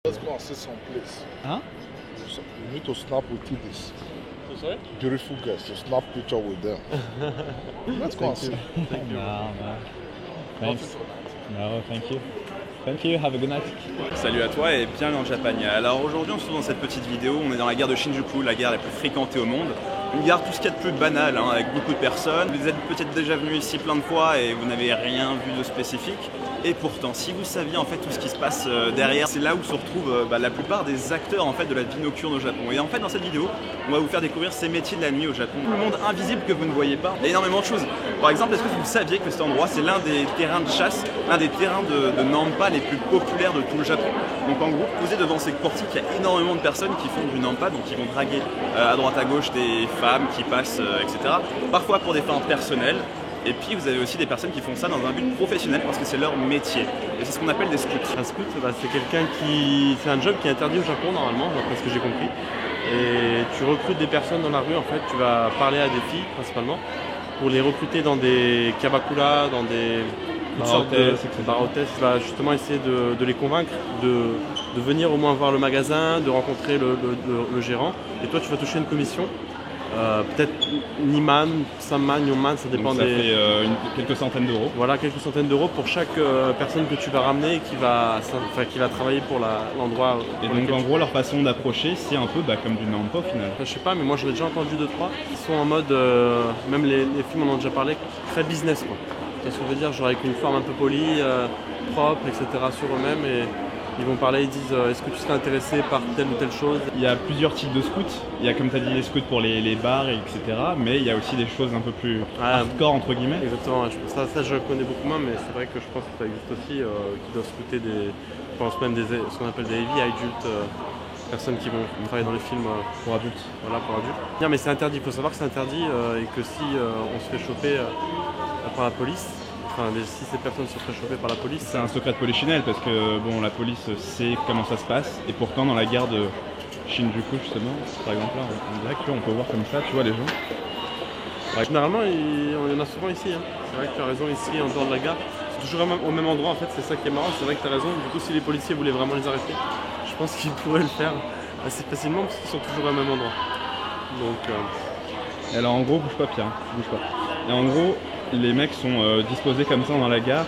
Let's go and see some place. Huh? You need to snap with this. Oh, sorry? Beautiful girls, to snap picture with them. Let's go and see. Thank you. No. Thanks. No, thank you. Thank you, have a good night. Salut à toi et bienvenue en Japania. Alors aujourd'hui on se trouve dans cette petite vidéo, on est dans la gare de Shinjuku, la gare la plus fréquentée au monde. Une gare tout ce qu'il y a de plus banal, avec beaucoup de personnes. Vous êtes peut-être déjà venu ici plein de fois et vous n'avez rien vu de spécifique. Et pourtant, si vous saviez en fait tout ce qui se passe derrière, c'est là où se retrouvent la plupart des acteurs en fait de la vie nocturne au Japon. Et en fait dans cette vidéo, on va vous faire découvrir ces métiers de la nuit au Japon. Le monde invisible que vous ne voyez pas. Il y a énormément de choses. Par exemple, est-ce que vous saviez que cet endroit c'est l'un des terrains de chasse, l'un des terrains de nampa les plus populaires de tout le Japon. Donc en gros, posé devant ces portiques, il y a énormément de personnes qui font du nampa, donc qui vont draguer à droite à gauche des femmes qui passent, etc. Parfois pour des fins personnelles. Et puis vous avez aussi des personnes qui font ça dans un but professionnel parce que c'est leur métier. Et c'est ce qu'on appelle des scouts. Un scout, c'est quelqu'un qui. C'est un job qui est interdit au Japon normalement, d'après ce que j'ai compris. Et tu recrutes des personnes dans la rue, en fait, tu vas parler à des filles principalement pour les recruter dans des kabakura, dans des bar hôtesses. Tu vas justement essayer de les convaincre de venir au moins voir le magasin, de rencontrer le gérant. Et toi, tu vas toucher une commission. Peut-être Niman, Samman, Yonman, ça dépend. Donc ça fait quelques centaines d'euros. Voilà, quelques centaines d'euros pour chaque personne que tu vas ramener qui va travailler pour l'endroit. Et donc en gros leur façon d'approcher c'est un peu comme du nampa au final. Je sais pas, mais moi j'en ai déjà entendu 2-3. Ils sont en mode, même les films en ont déjà parlé, très business quoi. C'est ce que je veux dire, genre avec une forme un peu polie, propre, etc. sur eux-mêmes. Et ils vont parler, ils disent est-ce que tu serais intéressé par telle ou telle chose. Il y a plusieurs types de scouts. Il y a comme tu as dit les scouts pour les bars, etc. Mais il y a aussi des choses un peu plus hardcore entre guillemets. Exactement, ça je connais beaucoup moins, mais c'est vrai que je pense que ça existe aussi, qui doivent scouter je pense même ce qu'on appelle des heavy adultes, personnes qui vont travailler dans les films pour adultes. Voilà, pour adultes. Non mais c'est interdit, il faut savoir que c'est interdit et que si on se fait choper par la police, si ces personnes se feraient choper par la police... C'est un secret de polichinelle parce que bon, la police sait comment ça se passe et pourtant dans la gare de Shinjuku justement, par exemple là, on peut voir comme ça, tu vois les gens. Ouais. Généralement il y en a souvent ici, hein. C'est vrai que tu as raison ici en dehors de la gare. C'est toujours au même endroit en fait, c'est ça qui est marrant, c'est vrai que tu as raison. Du coup si les policiers voulaient vraiment les arrêter, je pense qu'ils pourraient le faire assez facilement parce qu'ils sont toujours au même endroit. Donc... Et alors en gros, bouge pas Pierre, bouge pas. Et en gros, les mecs sont disposés comme ça dans la gare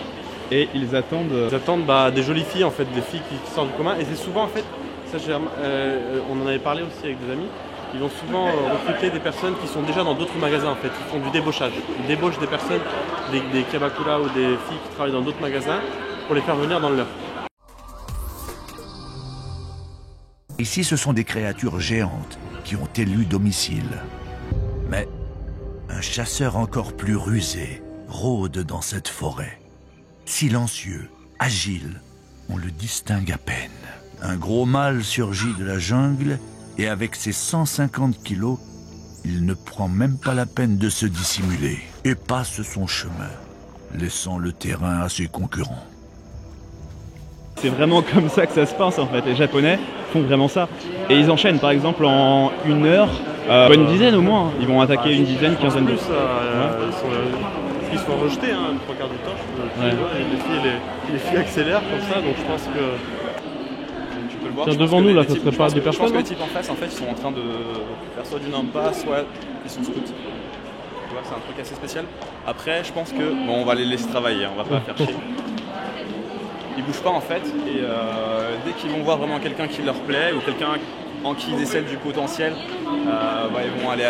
et ils attendent... Ils attendent des jolies filles en fait, des filles qui sortent du commun. Et c'est souvent en fait, ça, on en avait parlé aussi avec des amis, ils vont souvent recruter des personnes qui sont déjà dans d'autres magasins en fait. Ils font du débauchage. Ils débauchent des personnes, des kabakura ou des filles qui travaillent dans d'autres magasins pour les faire venir dans le leur. Ici, ce sont des créatures géantes qui ont élu domicile. Mais un chasseur encore plus rusé rôde dans cette forêt. Silencieux, agile, on le distingue à peine. Un gros mâle surgit de la jungle et avec ses 150 kilos, il ne prend même pas la peine de se dissimuler et passe son chemin, laissant le terrain à ses concurrents. C'est vraiment comme ça que ça se passe en fait. Les Japonais font vraiment ça. Et ils enchaînent par exemple en 1 heure, une dizaine au moins. Ils vont attaquer une dizaine, quinzaine de... Ils sont rejetés, hein, le 3 quarts du temps. Les filles accélèrent comme ça, donc je pense que... Tu peux le voir. Tiens, devant nous, là, ça serait pas des personnes. Je pense que les types en face, ils sont en train de faire soit du nampa, soit ils sont scouts. Tu vois, c'est un truc assez spécial. Après, je pense que... Bon, on va les laisser travailler, on va pas faire chier. Ils bougent pas en fait, et dès qu'ils vont voir vraiment quelqu'un qui leur plaît, ou quelqu'un en qui ils décèlent du potentiel, ils vont aller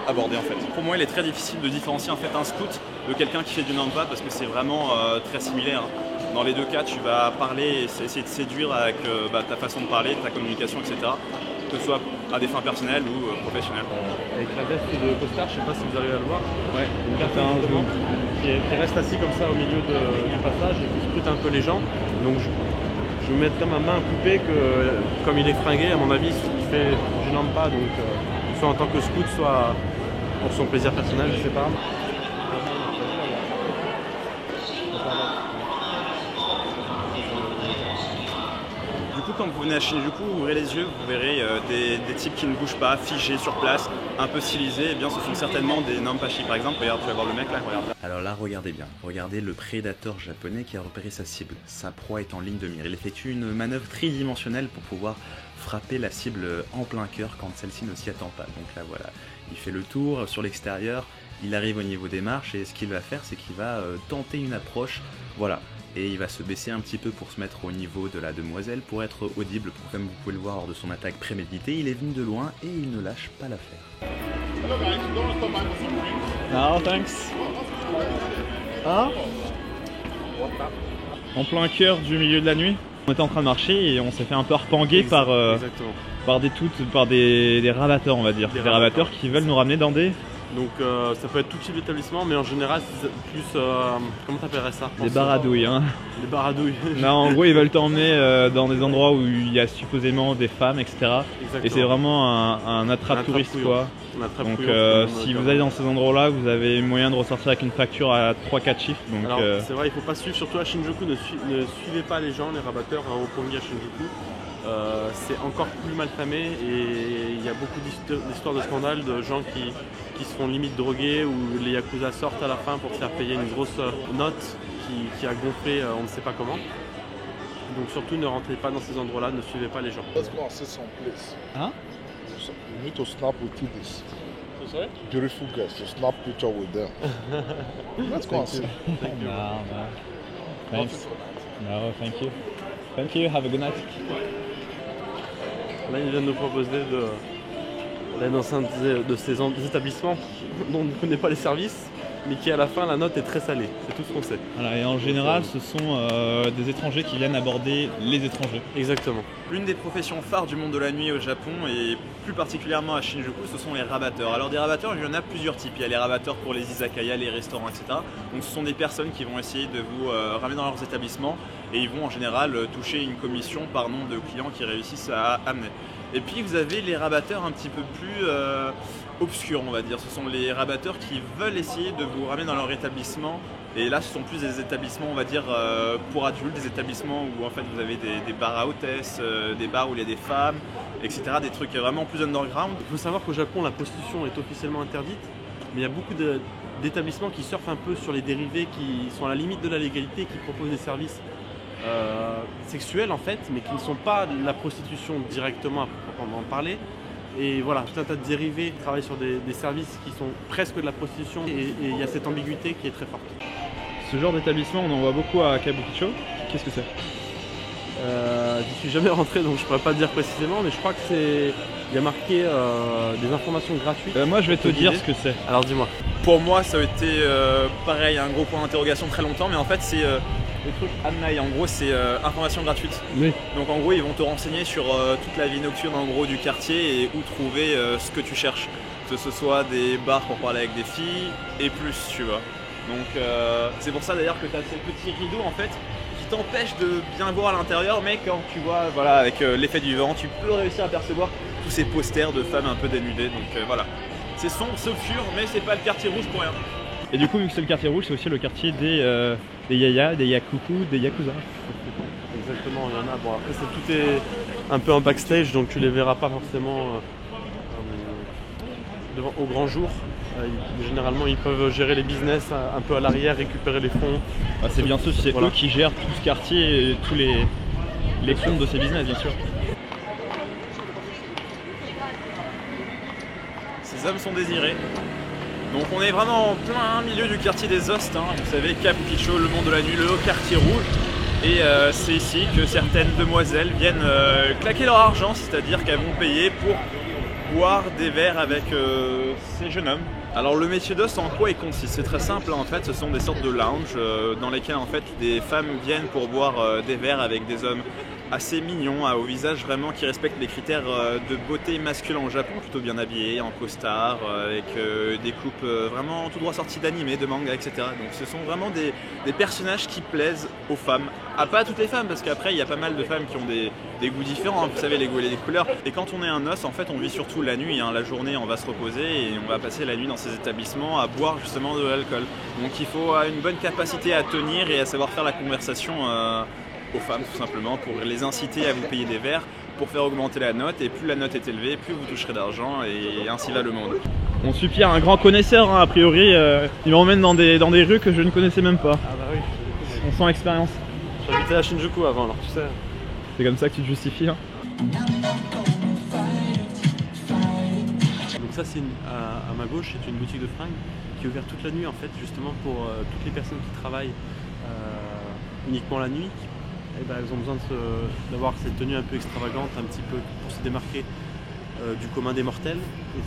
aborder en fait. Pour moi, il est très difficile de différencier en fait un scout de quelqu'un qui fait du nampa parce que c'est vraiment très similaire. Dans les deux cas, tu vas parler et essayer de séduire avec ta façon de parler, ta communication, etc. Que ce soit à des fins personnelles ou professionnelles. Avec la veste de costard, je sais pas si vous arrivez à le voir. Ouais, une personne qui reste assis comme ça au milieu du passage et qui scrute un peu les gens. Donc je mettrai ma main coupée que comme il est fringué, à mon avis, il fait du nampa, donc soit en tant que scout, soit pour son plaisir personnel, je sais pas. quand vous venez à Shinjuku, ouvrez les yeux, vous verrez des types qui ne bougent pas, figés sur place, un peu stylisés. Eh bien, ce sont certainement des Nampashi par exemple. Regarde, tu vas voir le mec là, regarde là. Alors là, regardez bien. Regardez le prédateur japonais qui a repéré sa cible. Sa proie est en ligne de mire. Il effectue une manœuvre tridimensionnelle pour pouvoir frapper la cible en plein cœur quand celle-ci ne s'y attend pas. Donc là, voilà. Il fait le tour sur l'extérieur, il arrive au niveau des marches et ce qu'il va faire, c'est qu'il va tenter une approche. Voilà. Et il va se baisser un petit peu pour se mettre au niveau de la demoiselle pour être audible, comme vous pouvez le voir lors de son attaque préméditée. Il est venu de loin et il ne lâche pas l'affaire. No, thanks. Hein? En plein cœur du milieu de la nuit, on était en train de marcher et on s'est fait un peu repanguer par des rabatteurs, on va dire. Des rabatteurs qui veulent nous ramener dans des... Donc ça peut être tout type d'établissement, mais en général c'est plus, comment t'appellerais ça? Des baradouilles, hein. Des baradouilles. Non, en gros ils veulent t'emmener dans des endroits où il y a supposément des femmes, etc. Exactement. Et c'est vraiment un attrape-touriste, quoi. Donc si vous allez dans ces endroits-là, vous avez moyen de ressortir avec une facture à 3-4 chiffres. Donc, alors c'est vrai, il faut pas suivre, surtout à Shinjuku, ne suivez pas les gens, les rabatteurs à Roppongi à Shinjuku. C'est encore plus mal famé et il y a beaucoup d'histoires de scandales de gens qui se font limite droguer ou les yakuza sortent à la fin pour te faire payer une grosse note qui a gonflé on ne sait pas comment. Donc surtout ne rentrez pas dans ces endroits-là, ne suivez pas les gens. Let's go and see some place. Hein? You need to snap with this. Sorry? Beautiful girls, to snap picture with them. Let's go and see. Thank you. No, no. Thanks. No, thank you. Thank you, have a good night. Là, il vient de nous proposer d'aller dans un de ces établissements dont on ne connaît pas les services, mais qui à la fin, la note est très salée. C'est tout ce qu'on sait. Voilà, et en général, ce sont des étrangers qui viennent aborder les étrangers. Exactement. L'une des professions phares du monde de la nuit au Japon, et plus particulièrement à Shinjuku, ce sont les rabatteurs. Alors des rabatteurs, il y en a plusieurs types. Il y a les rabatteurs pour les izakaya, les restaurants, etc. Donc ce sont des personnes qui vont essayer de vous ramener dans leurs établissements et ils vont en général toucher une commission par nombre de clients qui réussissent à amener. Et puis vous avez les rabatteurs un petit peu plus obscurs, on va dire. Ce sont les rabatteurs qui veulent essayer de vous ramener dans leur établissement. Et là, ce sont plus des établissements, on va dire, pour adultes, des établissements où en fait vous avez des bars à hôtesses, des bars où il y a des femmes, etc. Des trucs vraiment plus underground. Il faut savoir qu'au Japon, la prostitution est officiellement interdite, mais il y a beaucoup d'établissements qui surfent un peu sur les dérivés, qui sont à la limite de la légalité, qui proposent des services sexuels en fait, mais qui ne sont pas de la prostitution directement à proprement parler. Et voilà, tout un tas de dérivés travaillent sur des services qui sont presque de la prostitution et il y a cette ambiguïté qui est très forte. Ce genre d'établissement, on en voit beaucoup à Kabukicho. Qu'est-ce que c'est? J'y suis jamais rentré donc je pourrais pas te dire précisément, mais je crois que c'est... Il y a marqué des informations gratuites. Moi je vais te dire ce que c'est. Alors dis-moi. Pour moi, ça a été pareil, un gros point d'interrogation très longtemps, mais en fait c'est le truc Annai, en gros c'est information gratuite. Oui. Donc en gros ils vont te renseigner sur toute la vie nocturne en gros du quartier et où trouver ce que tu cherches. Que ce soit des bars pour parler avec des filles et plus, tu vois. Donc c'est pour ça d'ailleurs que tu as ces petits rideaux en fait qui t'empêchent de bien voir à l'intérieur, mais quand tu vois voilà, avec l'effet du vent, tu peux réussir à percevoir tous ces posters de femmes un peu dénudées. Donc voilà. C'est sombre, c'est obscur, mais c'est pas le quartier rouge pour rien. Et du coup, vu que c'est le quartier rouge, c'est aussi le quartier des yaya, des yakuku, des yakuza. Exactement, il y en a. Bon, après, tout est un peu en backstage, donc tu les verras pas forcément au grand jour. Généralement, ils peuvent gérer les business un peu à l'arrière, récupérer les fonds. Ah, c'est bien sûr, c'est eux qui gèrent tout ce quartier et tous les comptes de ces business, bien sûr. Ces hommes sont désirés. Donc on est vraiment en plein milieu du quartier des Ostes, hein. Vous savez, Kabukicho, le monde de la nuit, le quartier rouge. Et c'est ici que certaines demoiselles viennent claquer leur argent, c'est-à-dire qu'elles vont payer pour boire des verres avec ces jeunes hommes. Alors le métier d'Ost, en quoi il consiste? C'est très simple, en fait, ce sont des sortes de lounges dans lesquels en fait des femmes viennent pour boire des verres avec des hommes assez mignons, au visage vraiment qui respectent les critères de beauté masculin au Japon, plutôt bien habillés, en costard, avec des coupes vraiment tout droit sorties d'animé, de manga, etc. Donc ce sont vraiment des personnages qui plaisent aux femmes. Ah, pas à toutes les femmes, parce qu'après il y a pas mal de femmes qui ont des goûts différents, hein, vous savez, les goûts et les couleurs. Et quand on est un os, en fait on vit surtout la nuit, hein. La journée on va se reposer et on va passer la nuit dans ces établissements à boire justement de l'alcool. Donc il faut une bonne capacité à tenir et à savoir faire la conversation aux femmes tout simplement pour les inciter à vous payer des verres, pour faire augmenter la note, et plus la note est élevée, plus vous toucherez d'argent, et ainsi va le monde. On suit Pierre, un grand connaisseur hein, a priori, il m'emmène dans des rues que je ne connaissais même pas. Ah bah oui. On sent l'expérience. J'habitais à Shinjuku avant, alors tu sais. C'est comme ça que tu te justifies. Hein. Donc ça c'est à ma gauche, c'est une boutique de fringues qui est ouverte toute la nuit en fait, justement pour toutes les personnes qui travaillent uniquement la nuit. Et ben, elles ont besoin d'avoir cette tenue un peu extravagante, un petit peu pour se démarquer du commun des mortels.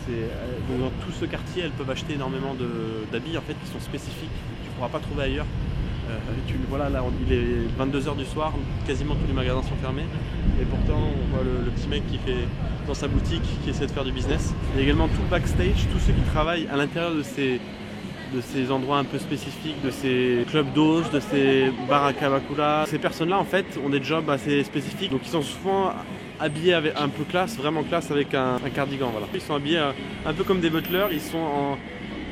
Et donc dans tout ce quartier, elles peuvent acheter énormément d'habits en fait qui sont spécifiques, que tu ne pourras pas trouver ailleurs. Voilà, là il est 22 h du soir, quasiment tous les magasins sont fermés. Et pourtant on voit le petit mec qui fait dans sa boutique, qui essaie de faire du business. Il y a également tout le backstage, tous ceux qui travaillent à l'intérieur de ces endroits un peu spécifiques, de ces clubs d'os, de ces bars à Kamakura. Ces personnes-là en fait ont des jobs assez spécifiques, donc ils sont souvent habillés avec un peu classe, vraiment classe avec un cardigan. Voilà. Ils sont habillés un peu comme des butlers, ils sont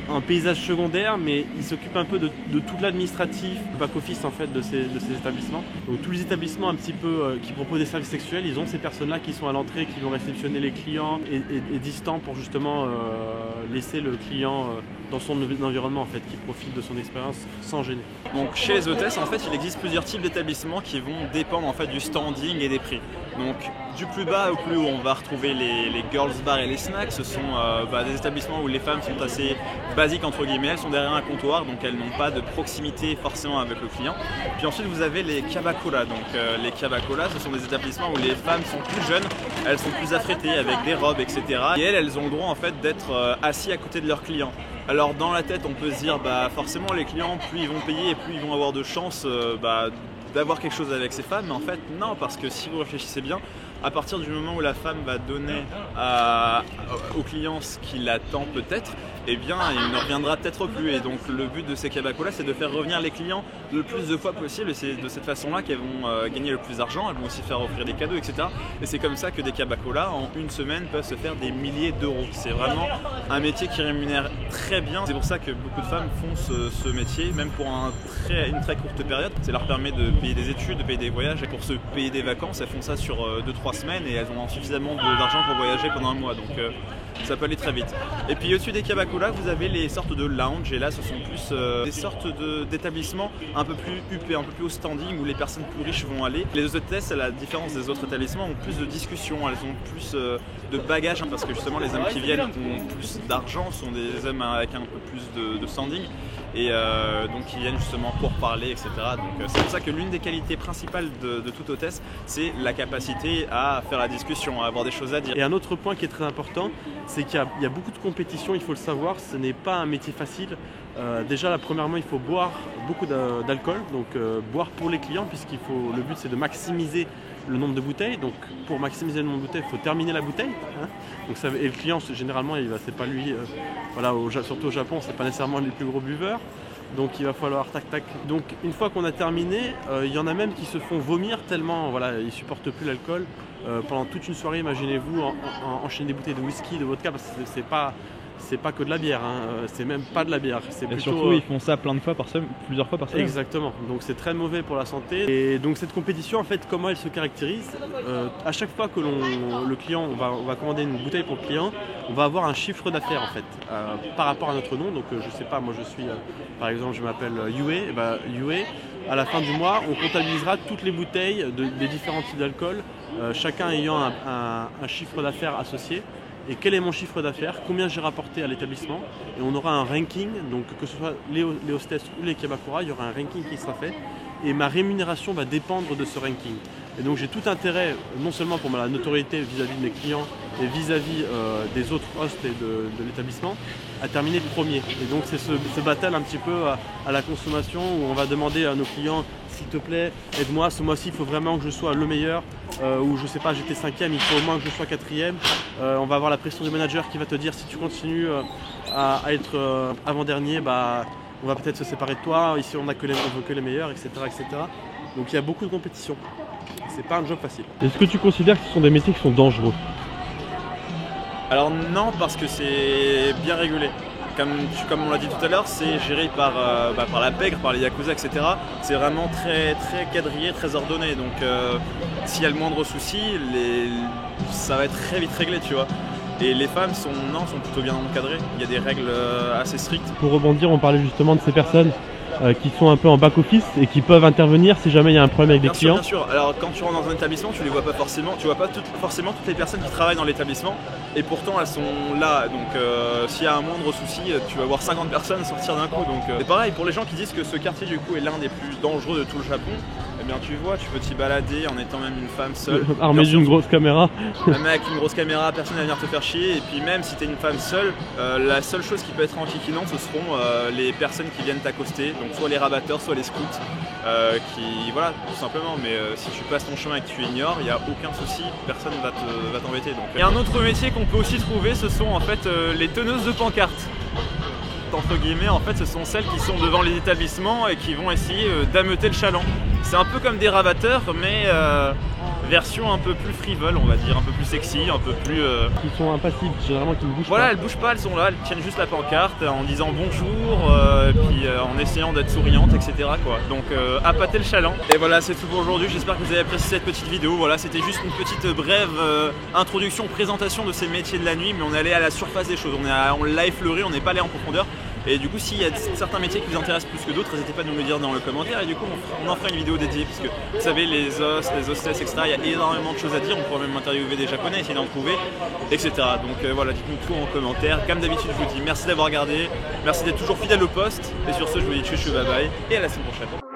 en paysage secondaire, mais ils s'occupent un peu de tout l'administratif, du back-office en fait de ces établissements. Donc tous les établissements un petit peu qui proposent des services sexuels, ils ont ces personnes-là qui sont à l'entrée, qui vont réceptionner les clients et distants pour justement laisser le client dans son environnement en fait, qui profite de son expérience sans gêner. Donc chez les hôtesses, en fait, il existe plusieurs types d'établissements qui vont dépendre en fait du standing et des prix. Donc du plus bas au plus haut, on va retrouver les girls bars et les snacks. Ce sont des établissements où les femmes sont assez basiques entre guillemets, elles sont derrière un comptoir, donc elles n'ont pas de proximité forcément avec le client. Puis ensuite vous avez les kabakura. Donc les kabakura, ce sont des établissements où les femmes sont plus jeunes, elles sont plus affrétées avec des robes, etc. Et elles ont le droit en fait d'être assis à côté de leurs clients. Alors dans la tête on peut se dire forcément les clients plus ils vont payer et plus ils vont avoir de chances d'avoir quelque chose avec ces femmes, mais en fait non, parce que si vous réfléchissez bien, à partir du moment où la femme va donner au client ce qu'il attend peut-être, eh bien il ne reviendra peut-être plus. Et donc le but de ces kabakura, c'est de faire revenir les clients le plus de fois possible, et c'est de cette façon-là qu'elles vont gagner le plus d'argent. Elles vont aussi faire offrir des cadeaux, etc. Et c'est comme ça que des kabakura en une semaine peuvent se faire des milliers d'euros. C'est vraiment un métier qui rémunère très bien. C'est pour ça que beaucoup de femmes font ce métier, même pour une très courte période. Ça leur permet de payer des études, de payer des voyages, et pour se payer des vacances, elles font ça sur 2-3 semaines, et elles ont suffisamment d'argent pour voyager pendant un mois. Donc ça peut aller très vite. Et puis au-dessus des kabakura, vous avez les sortes de lounge, et là ce sont plus des sortes d'établissements un peu plus huppés, un peu plus au standing, où les personnes plus riches vont aller. Les hôtesses, à la différence des autres établissements, ont plus de discussions, elles ont plus de bagages, parce que justement les hommes qui viennent ont plus d'argent, sont des hommes avec un peu plus de standing, et donc ils viennent justement pour parler, etc. Donc c'est pour ça que l'une des qualités principales de toute hôtesse, c'est la capacité à faire la discussion, à avoir des choses à dire. Et un autre point qui est très important, c'est qu'il y a beaucoup de compétitions, il faut le savoir, ce n'est pas un métier facile. Déjà, premièrement, il faut boire beaucoup d'alcool, donc boire pour les clients, le but c'est de maximiser le nombre de bouteilles. Donc pour maximiser le nombre de bouteilles, il faut terminer la bouteille. Hein. Donc et le client, généralement, c'est pas lui, surtout au Japon, c'est pas nécessairement les plus gros buveurs. Donc il va falloir tac. Donc une fois qu'on a terminé, il y en a même qui se font vomir tellement ils supportent plus l'alcool. Pendant toute une soirée, imaginez-vous enchaîner des bouteilles de whisky, de vodka, parce que c'est pas que de la bière, hein. C'est même pas de la bière. Et plutôt, surtout ils font ça plusieurs fois par semaine. Exactement, donc c'est très mauvais pour la santé. Et donc cette compétition, en fait, comment elle se caractérise, à chaque fois que le client, on va commander une bouteille pour le client, on va avoir un chiffre d'affaires en fait, par rapport à notre nom. Donc je sais pas, moi je suis, par exemple je m'appelle Yue, Yue, à la fin du mois on comptabilisera toutes les bouteilles des différents types d'alcool, chacun ayant un chiffre d'affaires associé. Et quel est mon chiffre d'affaires, combien j'ai rapporté à l'établissement, et on aura un ranking, donc que ce soit les hostesses ou les kabakura, il y aura un ranking qui sera fait, et ma rémunération va dépendre de ce ranking. Et donc j'ai tout intérêt, non seulement pour ma notoriété vis-à-vis de mes clients et vis-à-vis des autres hosts et de l'établissement, à terminer premier. Et donc c'est ce battle un petit peu à la consommation, où on va demander à nos clients, s'il te plaît, aide-moi, ce mois-ci il faut vraiment que je sois le meilleur, ou je sais pas, j'étais 5e, il faut au moins que je sois 4e. On va avoir la pression du manager qui va te dire, si tu continues à être avant-dernier, on va peut-être se séparer de toi, ici on veut que les meilleurs, etc. Donc il y a beaucoup de compétition. C'est pas un job facile. Est-ce que tu considères que ce sont des métiers qui sont dangereux? Alors non, parce que c'est bien régulé. comme on l'a dit tout à l'heure, c'est géré par la pègre, par les yakuza, etc. C'est vraiment très, très quadrillé, très ordonné. Donc s'il y a le moindre souci, ça va être très vite réglé, tu vois. Et les femmes sont plutôt bien encadrées. Il y a des règles assez strictes. Pour rebondir, on parlait justement de ces personnes qui sont un peu en back-office et qui peuvent intervenir si jamais il y a un problème avec des clients. Bien sûr. Alors quand tu rentres dans un établissement, tu les vois pas forcément. Tu vois pas forcément toutes les personnes qui travaillent dans l'établissement. Et pourtant elles sont là. Donc s'il y a un moindre souci, tu vas voir 50 personnes sortir d'un coup. Donc c'est pareil pour les gens qui disent que ce quartier du coup est l'un des plus dangereux de tout le Japon. Eh bien tu vois, tu peux t'y balader en étant même une femme seule. Armée d'une grosse caméra. Même avec une grosse caméra, personne ne va venir te faire chier. Et puis même si tu es une femme seule, la seule chose qui peut être enquiquinante, ce seront les personnes qui viennent t'accoster. Donc soit les rabatteurs, soit les scouts. Voilà, tout simplement. Mais si tu passes ton chemin et que tu ignores, il n'y a aucun souci, personne va t'embêter. Il y a un autre métier qu'on peut aussi trouver, ce sont en fait les teneuses de pancartes. Entre guillemets, en fait, ce sont celles qui sont devant les établissements et qui vont essayer d'ameuter le chaland. C'est un peu comme des rabatteurs, mais version un peu plus frivole, on va dire, un peu plus sexy, un peu plus... Qui sont impassibles, généralement qui ne bougent pas. Voilà, elles bougent pas, elles sont là, elles tiennent juste la pancarte en disant bonjour, puis en essayant d'être souriantes, etc. quoi. Donc appâter le chaland. Et voilà, c'est tout pour aujourd'hui, j'espère que vous avez apprécié cette petite vidéo. Voilà, c'était juste une petite brève introduction, présentation de ces métiers de la nuit, mais on est allé à la surface des choses, on l'a effleuré, on n'est pas allé en profondeur. Et du coup, s'il y a certains métiers qui vous intéressent plus que d'autres, n'hésitez pas à nous le dire dans le commentaire. Et du coup, on en fera une vidéo dédiée, puisque vous savez, les hostesses, etc. Il y a énormément de choses à dire. On pourra même interviewer des Japonais, essayer d'en trouver, etc. Donc voilà, dites-nous tout en commentaire. Comme d'habitude, je vous dis merci d'avoir regardé, merci d'être toujours fidèle au poste. Et sur ce, je vous dis tchuss, bye bye, et à la semaine prochaine.